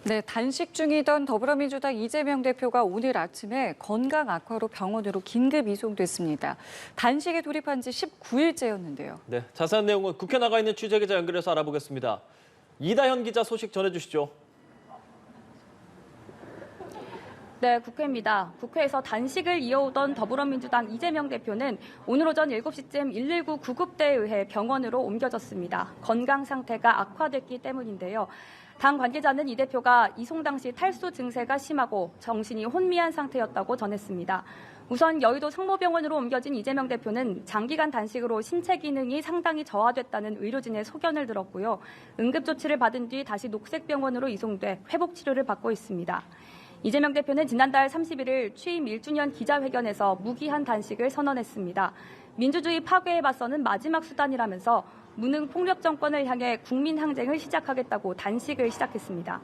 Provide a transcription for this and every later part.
네, 단식 중이던 더불어민주당 이재명 대표가 오늘 아침에 건강 악화로 병원으로 긴급 이송됐습니다. 단식에 돌입한 지 19일째였는데요. 네, 자세한 내용은 국회 나가 있는 취재기자 연결해서 알아보겠습니다. 이다현 기자 소식 전해주시죠. 네, 국회입니다. 국회에서 단식을 이어오던 더불어민주당 이재명 대표는 오늘 오전 7시쯤 119 구급대에 의해 병원으로 옮겨졌습니다. 건강 상태가 악화됐기 때문인데요. 당 관계자는 이 대표가 이송 당시 탈수 증세가 심하고 정신이 혼미한 상태였다고 전했습니다. 우선 여의도 성모병원으로 옮겨진 이재명 대표는 장기간 단식으로 신체 기능이 상당히 저하됐다는 의료진의 소견을 들었고요. 응급조치를 받은 뒤 다시 녹색병원으로 이송돼 회복 치료를 받고 있습니다. 이재명 대표는 지난달 31일 취임 1주년 기자회견에서 무기한 단식을 선언했습니다. 민주주의 파괴에 맞서는 마지막 수단이라면서 무능 폭력 정권을 향해 국민 항쟁을 시작하겠다고 단식을 시작했습니다.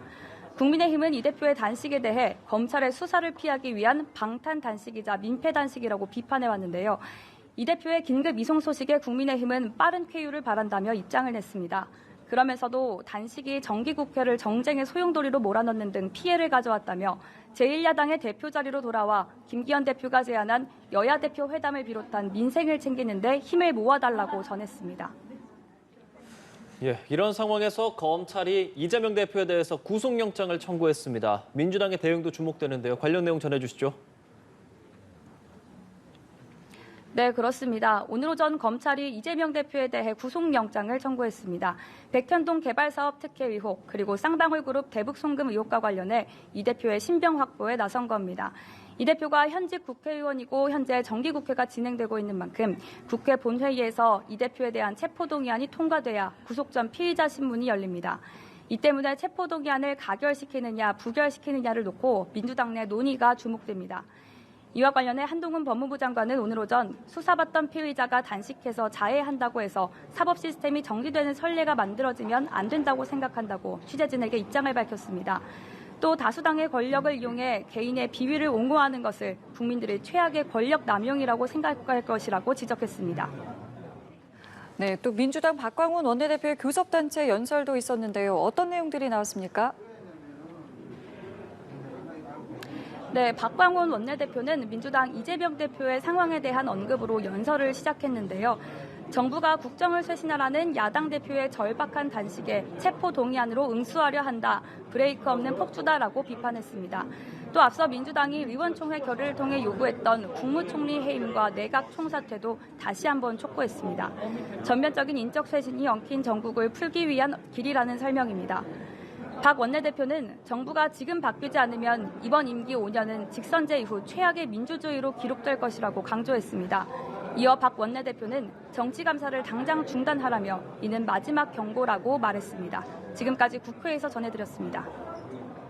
국민의힘은 이 대표의 단식에 대해 검찰의 수사를 피하기 위한 방탄 단식이자 민폐 단식이라고 비판해왔는데요. 이 대표의 긴급 이송 소식에 국민의힘은 빠른 쾌유를 바란다며 입장을 냈습니다. 그러면서도 단식이 정기국회를 정쟁의 소용돌이로 몰아넣는 등 피해를 가져왔다며 제1야당의 대표 자리로 돌아와 김기현 대표가 제안한 여야 대표 회담을 비롯한 민생을 챙기는 데 힘을 모아달라고 전했습니다. 예, 이런 상황에서 검찰이 이재명 대표에 대해서 구속영장을 청구했습니다. 민주당의 대응도 주목되는데요. 관련 내용 전해주시죠. 네, 그렇습니다. 오늘 오전 검찰이 이재명 대표에 대해 구속영장을 청구했습니다. 백현동 개발사업 특혜 의혹 그리고 쌍방울그룹 대북 송금 의혹과 관련해 이 대표의 신병 확보에 나선 겁니다. 이 대표가 현직 국회의원이고 현재 정기국회가 진행되고 있는 만큼 국회 본회의에서 이 대표에 대한 체포동의안이 통과돼야 구속 전 피의자 신문이 열립니다. 이 때문에 체포동의안을 가결시키느냐 부결시키느냐를 놓고 민주당 내 논의가 주목됩니다. 이와 관련해 한동훈 법무부 장관은 오늘 오전 수사받던 피의자가 단식해서 자해한다고 해서 사법 시스템이 정지되는 선례가 만들어지면 안 된다고 생각한다고 취재진에게 입장을 밝혔습니다. 또 다수당의 권력을 이용해 개인의 비위를 옹호하는 것을 국민들의 최악의 권력 남용이라고 생각할 것이라고 지적했습니다. 네, 또 민주당 박광훈 원내대표의 교섭단체 연설도 있었는데요. 어떤 내용들이 나왔습니까? 네, 박광훈 원내대표는 민주당 이재명 대표의 상황에 대한 언급으로 연설을 시작했는데요. 정부가 국정을 쇄신하라는 야당 대표의 절박한 단식에 체포 동의안으로 응수하려 한다. 브레이크 없는 폭주다라고 비판했습니다. 또 앞서 민주당이 의원총회 결의를 통해 요구했던 국무총리 해임과 내각 총사퇴도 다시 한번 촉구했습니다. 전면적인 인적 쇄신이 엉킨 정국을 풀기 위한 길이라는 설명입니다. 박 원내대표는 정부가 지금 바뀌지 않으면 이번 임기 5년은 직선제 이후 최악의 민주주의로 기록될 것이라고 강조했습니다. 이어 박 원내대표는 정치감사를 당장 중단하라며 이는 마지막 경고라고 말했습니다. 지금까지 국회에서 전해드렸습니다.